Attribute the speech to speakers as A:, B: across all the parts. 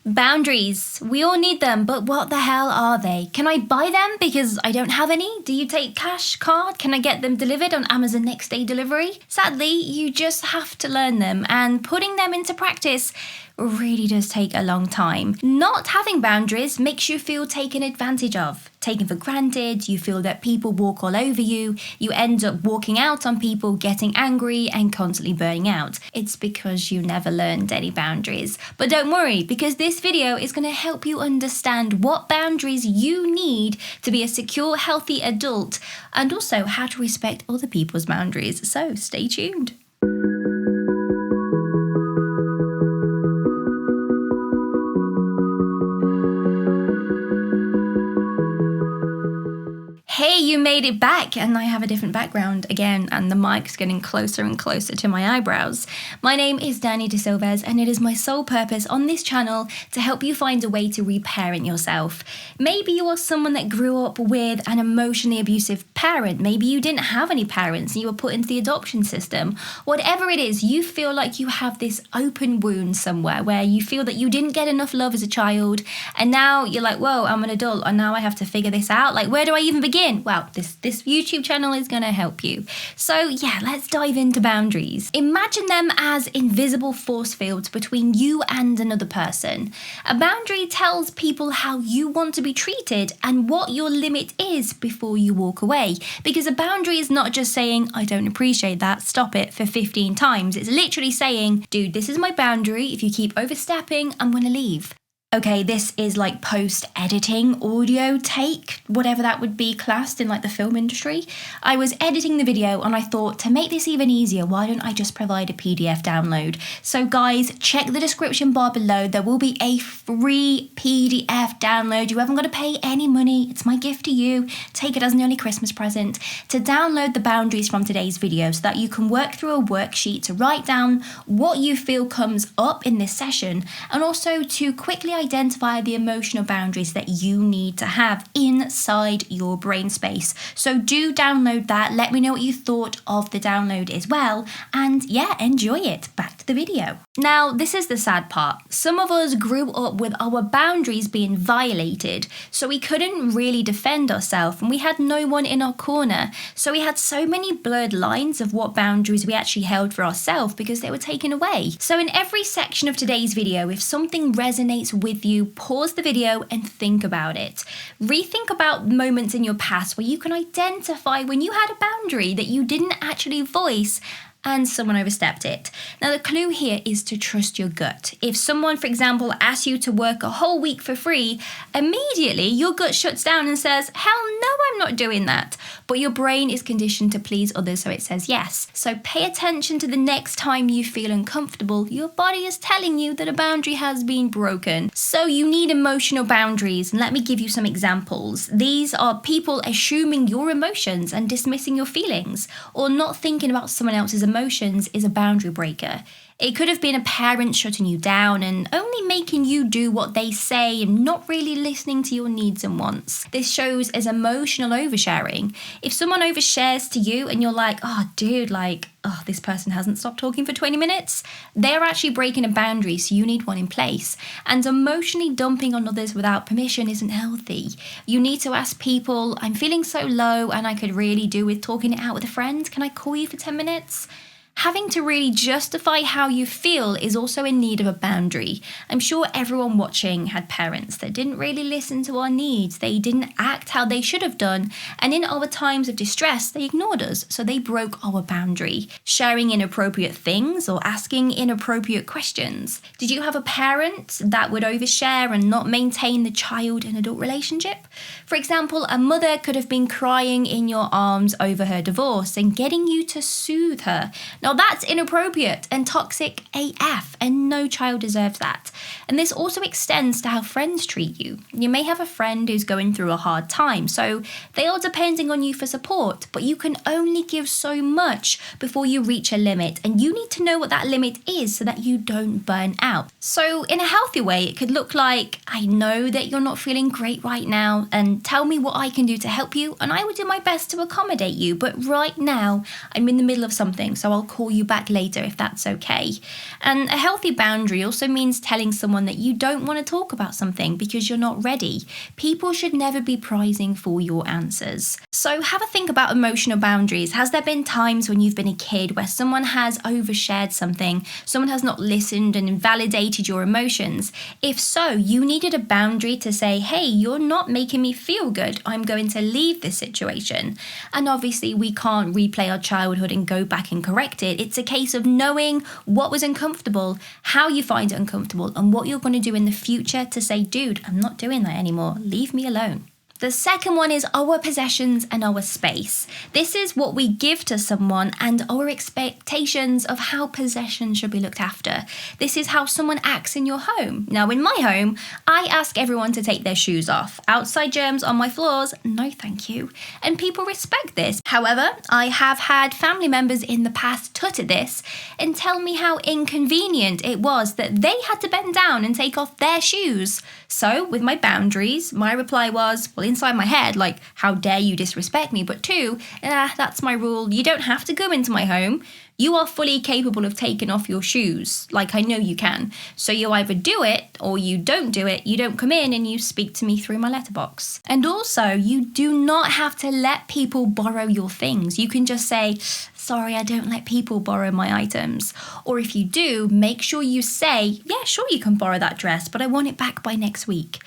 A: Boundaries. We all need them, but what the hell are they? Can I buy them because I don't have any? Do you take cash, card? Can I get them delivered on Amazon next day delivery? Sadly, you just have to learn them, and putting them into practice really does take a long time. Not having boundaries makes you feel taken advantage of, taken for granted. You feel that people walk all over you. You end up walking out on people, getting angry and constantly burning out. It's because you never learned any boundaries. But don't worry, because this video is going to help you understand what boundaries you need to be a secure, healthy adult, and also how to respect other people's boundaries. So stay tuned. Hey, you made it back, and I have a different background again, and the mic's getting closer and closer to my eyebrows. My name is Dani De Silves, and it is my sole purpose on this channel to help you find a way to reparent yourself. Maybe you are someone that grew up with an emotionally abusive parent. Maybe you didn't have any parents and you were put into the adoption system. Whatever it is, you feel like you have this open wound somewhere where you feel that you didn't get enough love as a child, and now you're like, whoa, I'm an adult, and now I have to figure this out. Like, where do I even begin? Well, this YouTube channel is going to help you. So yeah, let's dive into boundaries. Imagine them as invisible force fields between you and another person. A boundary tells people how you want to be treated and what your limit is before you walk away. Because a boundary is not just saying, I don't appreciate that, stop it, for 15 times. It's literally saying, dude, this is my boundary. If you keep overstepping, I'm going to leave. Okay, this is like post-editing audio take, whatever that would be classed in like the film industry. I was editing the video and I thought, to make this even easier, why don't I just provide a PDF download? So guys, check the description bar below. There will be a free PDF download. You haven't got to pay any money. It's my gift to you. Take it as an early Christmas present to download the boundaries from today's video so that you can work through a worksheet to write down what you feel comes up in this session, and also to quickly identify the emotional boundaries that you need to have inside your brain space. So do download that. Let me know what you thought of the download as well. And yeah, enjoy it. Back to the video. Now, this is the sad part. Some of us grew up with our boundaries being violated, so we couldn't really defend ourselves, and we had no one in our corner. So we had so many blurred lines of what boundaries we actually held for ourselves because they were taken away. So in every section of today's video, if something resonates with you, pause the video and think about it. Rethink about moments in your past where you can identify when you had a boundary that you didn't actually voice and someone overstepped it. Now, the clue here is to trust your gut. If someone, for example, asks you to work a whole week for free, immediately your gut shuts down and says, hell no, I'm not doing that. But your brain is conditioned to please others, so it says yes. So pay attention to the next time you feel uncomfortable. Your body is telling you that a boundary has been broken. So you need emotional boundaries, and let me give you some examples. These are people assuming your emotions and dismissing your feelings, or not thinking about someone else's emotions is a boundary breaker. It could have been a parent shutting you down and only making you do what they say and not really listening to your needs and wants. This shows as emotional oversharing. If someone overshares to you and you're like, oh dude, this person hasn't stopped talking for 20 minutes, they're actually breaking a boundary, so you need one in place. And emotionally dumping on others without permission isn't healthy. You need to ask people, I'm feeling so low and I could really do with talking it out with a friend. Can I call you for 10 minutes? Having to really justify how you feel is also in need of a boundary. I'm sure everyone watching had parents that didn't really listen to our needs. They didn't act how they should have done. And in our times of distress, they ignored us. So they broke our boundary. Sharing inappropriate things or asking inappropriate questions. Did you have a parent that would overshare and not maintain the child and adult relationship? For example, a mother could have been crying in your arms over her divorce and getting you to soothe her. Now that's inappropriate and toxic AF, and no child deserves that. And this also extends to how friends treat you. You may have a friend who's going through a hard time, so they are depending on you for support, but you can only give so much before you reach a limit, and you need to know what that limit is so that you don't burn out. So in a healthy way, it could look like, I know that you're not feeling great right now, and tell me what I can do to help you, and I will do my best to accommodate you, but right now I'm in the middle of something, so I'll call call you back later if that's okay. And a healthy boundary also means telling someone that you don't want to talk about something because you're not ready. People should never be prizing for your answers. So have a think about emotional boundaries. Has there been times when you've been a kid where someone has overshared something, someone has not listened and invalidated your emotions? If so, you needed a boundary to say, hey, you're not making me feel good. I'm going to leave this situation. And obviously we can't replay our childhood and go back and correct it. It's a case of knowing what was uncomfortable, how you find it uncomfortable, and what you're going to do in the future to say, dude, I'm not doing that anymore. Leave me alone. The second one is our possessions and our space. This is what we give to someone and our expectations of how possessions should be looked after. This is how someone acts in your home. Now, in my home, I ask everyone to take their shoes off. Outside germs on my floors, no thank you. And people respect this. However, I have had family members in the past tut at this and tell me how inconvenient it was that they had to bend down and take off their shoes. So, with my boundaries, my reply was, well, inside my head, like, how dare you disrespect me? But two, that's my rule. You don't have to go into my home. You are fully capable of taking off your shoes, like I know you can. So you either do it or you don't do it. You don't come in and you speak to me through my letterbox. And also, you do not have to let people borrow your things. You can just say, sorry, I don't let people borrow my items. Or if you do, make sure you say, yeah, sure, you can borrow that dress, but I want it back by next week.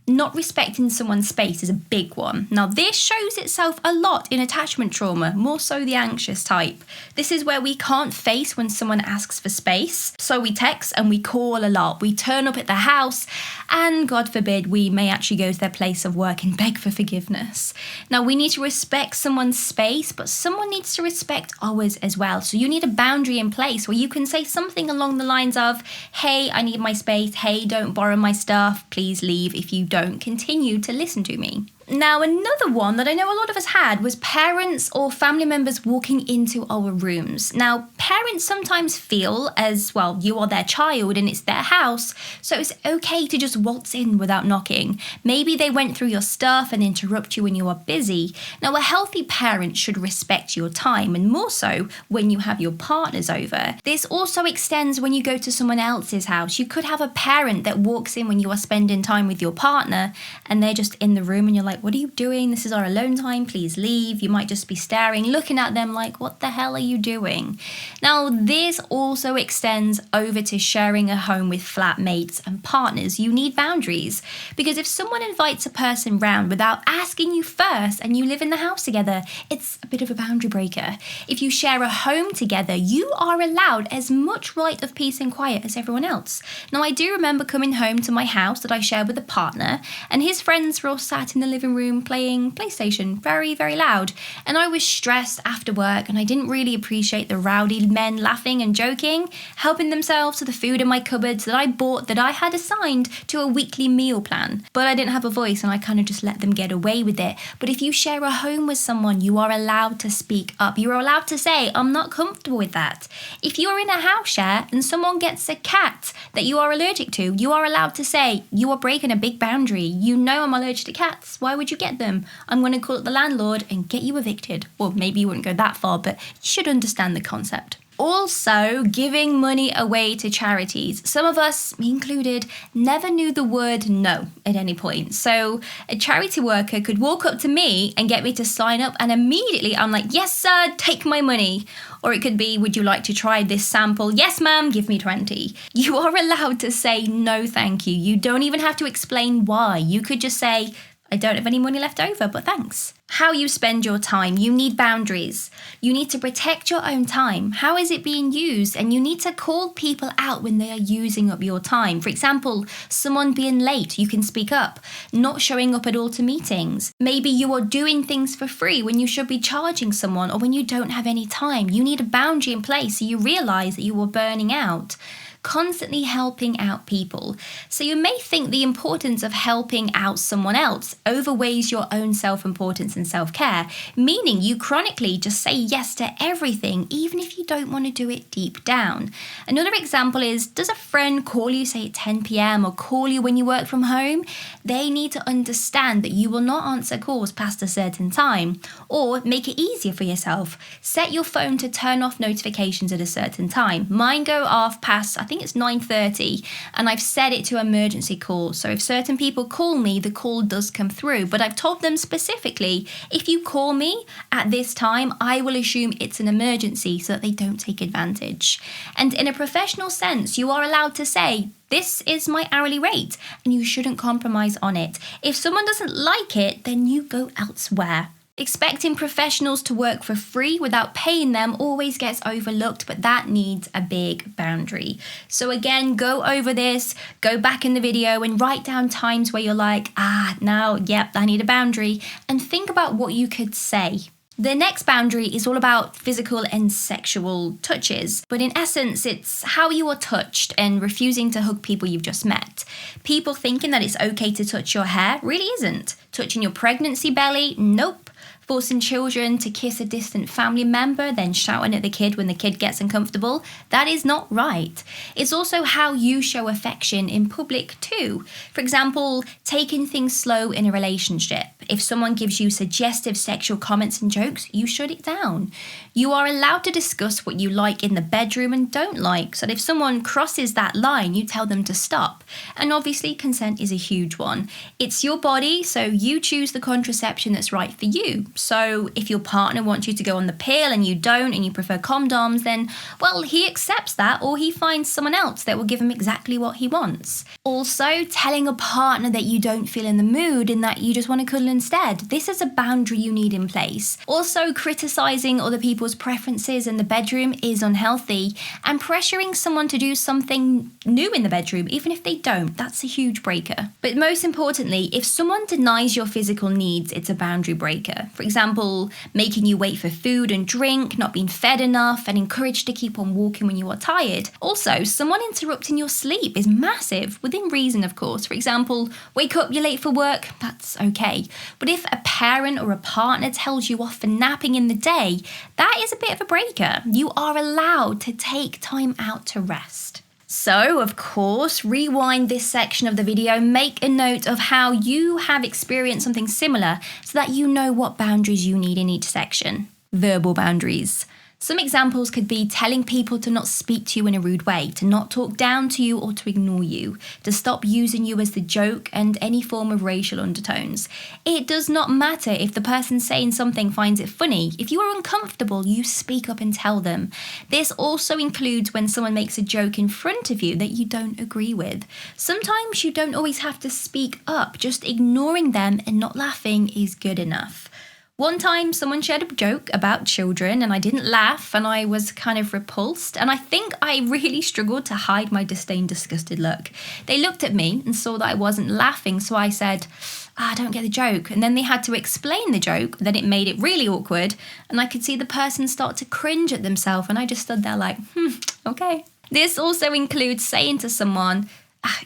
A: Not respecting someone's space is a big one. Now, this shows itself a lot in attachment trauma, more so the anxious type. This is where we can't face when someone asks for space. So we text and we call a lot. We turn up at the house and, God forbid, we may actually go to their place of work and beg for forgiveness. Now, we need to respect someone's space, but someone needs to respect ours as well. So you need a boundary in place where you can say something along the lines of, hey, I need my space. Hey, don't borrow my stuff. Please leave. If you don't continue to listen to me. Now, another one that I know a lot of us had was parents or family members walking into our rooms. Now, parents sometimes feel as, well, you are their child and it's their house, so it's okay to just waltz in without knocking. Maybe they went through your stuff and interrupt you when you are busy. Now, a healthy parent should respect your time, and more so when you have your partners over. This also extends when you go to someone else's house. You could have a parent that walks in when you are spending time with your partner and they're just in the room and you're like, what are you doing? This is our alone time. Please leave. You might just be staring, looking at them like, what the hell are you doing? Now, this also extends over to sharing a home with flatmates and partners. You need boundaries because if someone invites a person round without asking you first and you live in the house together, it's a bit of a boundary breaker. If you share a home together, you are allowed as much right of peace and quiet as everyone else. Now, I do remember coming home to my house that I shared with a partner, and his friends were all sat in the living room playing PlayStation very, very loud. And I was stressed after work and I didn't really appreciate the rowdy men laughing and joking, helping themselves to the food in my cupboards that I bought that I had assigned to a weekly meal plan. But I didn't have a voice and I kind of just let them get away with it. But if you share a home with someone, you are allowed to speak up. You are allowed to say, I'm not comfortable with that. If you're in a house share and someone gets a cat that you are allergic to, you are allowed to say, you are breaking a big boundary. You know I'm allergic to cats. Why would you get them? I'm going to call up the landlord and get you evicted. Well, maybe you wouldn't go that far, but you should understand the concept. Also, giving money away to charities. Some of us, me included, never knew the word no at any point. So a charity worker could walk up to me and get me to sign up, and immediately I'm like, yes, sir, take my money. Or it could be, would you like to try this sample? Yes, ma'am, give me 20. You are allowed to say no, thank you. You don't even have to explain why. You could just say, I don't have any money left over, but thanks. How you spend your time. You need boundaries. You need to protect your own time. How is it being used? And you need to call people out when they are using up your time. For example, someone being late, you can speak up. Not showing up at all to meetings. Maybe you are doing things for free when you should be charging someone, or when you don't have any time. You need a boundary in place so you realise that you are burning out. constantly helping out people. So you may think the importance of helping out someone else overweighs your own self-importance and self-care, meaning you chronically just say yes to everything, even if you don't want to do it deep down. Another example is, does a friend call you, say at 10 p.m. or call you when you work from home? They need to understand that you will not answer calls past a certain time. Or make it easier for yourself. Set your phone to turn off notifications at a certain time. Mine go off past, I think it's 9:30, and I've set it to emergency calls. So if certain people call me, the call does come through. But I've told them specifically, if you call me at this time, I will assume it's an emergency so that they don't take advantage. And in a professional sense, you are allowed to say, this is my hourly rate, and you shouldn't compromise on it. If someone doesn't like it, then you go elsewhere. Expecting professionals to work for free without paying them always gets overlooked, but that needs a big boundary. So again, go over this, go back in the video and write down times where you're like, now, yep, I need a boundary, and think about what you could say. The next boundary is all about physical and sexual touches, but in essence, it's how you are touched and refusing to hug people you've just met. People thinking that it's okay to touch your hair really isn't. Touching your pregnancy belly, nope. Forcing children to kiss a distant family member, then shouting at the kid when the kid gets uncomfortable, that is not right. It's also how you show affection in public too. For example, taking things slow in a relationship. If someone gives you suggestive sexual comments and jokes, you shut it down. You are allowed to discuss what you like in the bedroom and don't like, so that if someone crosses that line, you tell them to stop. And obviously, consent is a huge one. It's your body, so you choose the contraception that's right for you. So if your partner wants you to go on the pill and you don't and you prefer condoms, then, well, he accepts that, or he finds someone else that will give him exactly what he wants. Also, telling a partner that you don't feel in the mood and that you just want to cuddle instead. This is a boundary you need in place. Also, criticizing other people's preferences in the bedroom is unhealthy, and pressuring someone to do something new in the bedroom, even if they don't, that's a huge breaker. But most importantly, if someone denies your physical needs, it's a boundary breaker. For example, making you wait for food and drink, not being fed enough, and encouraged to keep on walking when you are tired. Also, someone interrupting your sleep is massive, within reason, of course. For example, wake up, you're late for work, that's okay. But if a parent or a partner tells you off for napping in the day, that is a bit of a breaker. You are allowed to take time out to rest. So, of course, rewind this section of the video, make a note of how you have experienced something similar so that you know what boundaries you need in each section. Verbal boundaries. Some examples could be telling people to not speak to you in a rude way, to not talk down to you or to ignore you, to stop using you as the joke, and any form of racial undertones. It does not matter if the person saying something finds it funny. If you are uncomfortable, you speak up and tell them. This also includes when someone makes a joke in front of you that you don't agree with. Sometimes you don't always have to speak up, just ignoring them and not laughing is good enough. One time someone shared a joke about children and I didn't laugh and I was kind of repulsed, and I think I really struggled to hide my disdain, disgusted look. They looked at me and saw that I wasn't laughing, so I said, I don't get the joke. And then they had to explain the joke, then it made it really awkward, and I could see the person start to cringe at themselves, and I just stood there like, okay. This also includes saying to someone,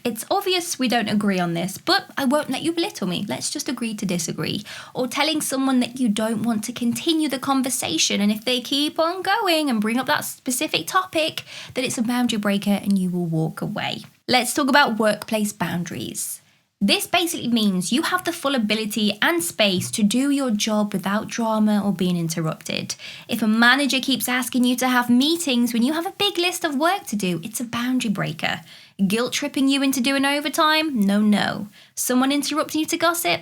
A: it's obvious we don't agree on this, but I won't let you belittle me. Let's just agree to disagree. Or telling someone that you don't want to continue the conversation, and if they keep on going and bring up that specific topic, that it's a boundary breaker and you will walk away. Let's talk about workplace boundaries. This basically means you have the full ability and space to do your job without drama or being interrupted. If a manager keeps asking you to have meetings when you have a big list of work to do, it's a boundary breaker. Guilt tripping you into doing overtime? No. Someone interrupting you to gossip?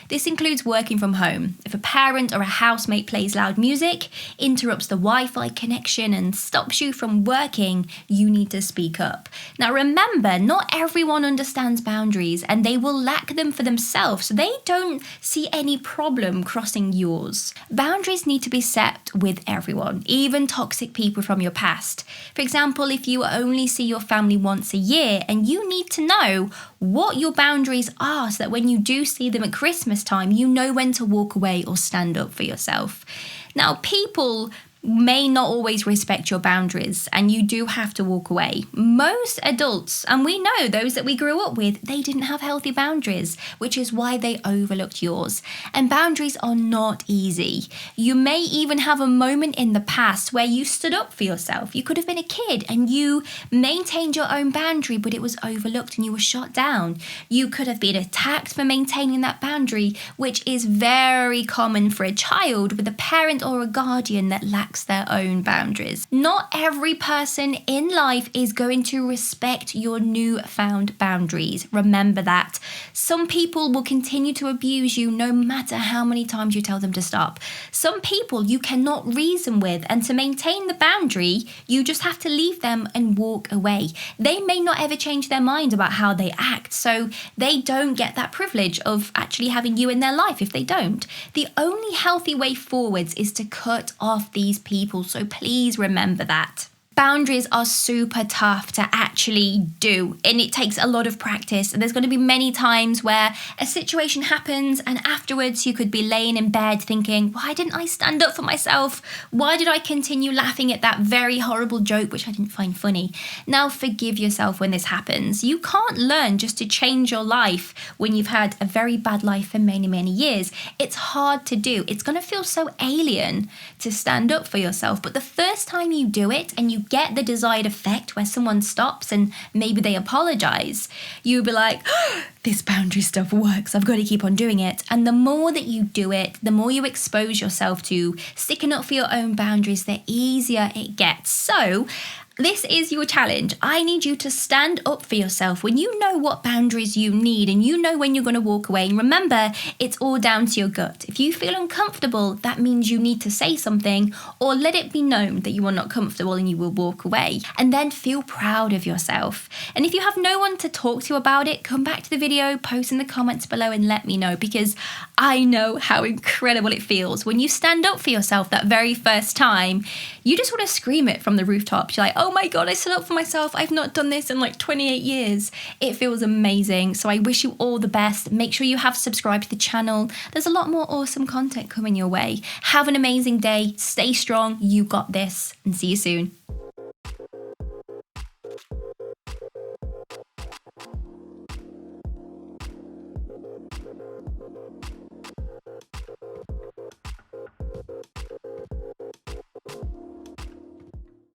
A: This includes working from home. If a parent or a housemate plays loud music, interrupts the Wi-Fi connection and stops you from working, you need to speak up. Now remember, not everyone understands boundaries and they will lack them for themselves, so they don't see any problem crossing yours. Boundaries need to be set with everyone, even toxic people from your past. For example, if you only see your family once a year and you need to know what your boundaries are so that when you do see them at Christmas time, you know when to walk away or stand up for yourself. Now, people may not always respect your boundaries, and you do have to walk away. Most adults, and we know those that we grew up with, they didn't have healthy boundaries, which is why they overlooked yours. And boundaries are not easy. You may even have a moment in the past where you stood up for yourself. You could have been a kid and you maintained your own boundary, but it was overlooked and you were shot down. You could have been attacked for maintaining that boundary, which is very common for a child with a parent or a guardian that lacks their own boundaries. Not every person in life is going to respect your newfound boundaries. Remember that. Some people will continue to abuse you no matter how many times you tell them to stop. Some people you cannot reason with, and to maintain the boundary, you just have to leave them and walk away. They may not ever change their mind about how they act, so they don't get that privilege of actually having you in their life if they don't. The only healthy way forwards is to cut off these people, so please remember that. Boundaries are super tough to actually do, and it takes a lot of practice. And there's going to be many times where a situation happens and afterwards you could be laying in bed thinking, why didn't I stand up for myself? Why did I continue laughing at that very horrible joke which I didn't find funny? Now forgive yourself when this happens. You can't learn just to change your life when you've had a very bad life for many, many years. It's hard to do. It's going to feel so alien to stand up for yourself. But the first time you do it and you get the desired effect where someone stops and maybe they apologize, you'll be like, oh, this boundary stuff works. I've got to keep on doing it. And the more that you do it, the more you expose yourself to sticking up for your own boundaries, the easier it gets. So this is your challenge. I need you to stand up for yourself when you know what boundaries you need and you know when you're going to walk away. And remember, it's all down to your gut. If you feel uncomfortable, that means you need to say something or let it be known that you are not comfortable and you will walk away. And then feel proud of yourself. And if you have no one to talk to about it, come back to the video, post in the comments below and let me know, because I know how incredible it feels when you stand up for yourself that very first time. You just want to scream it from the rooftops. You're like, oh my God, I stood up for myself. I've not done this in like 28 years. It feels amazing. So I wish you all the best. Make sure you have subscribed to the channel. There's a lot more awesome content coming your way. Have an amazing day. Stay strong. You got this, and see you soon.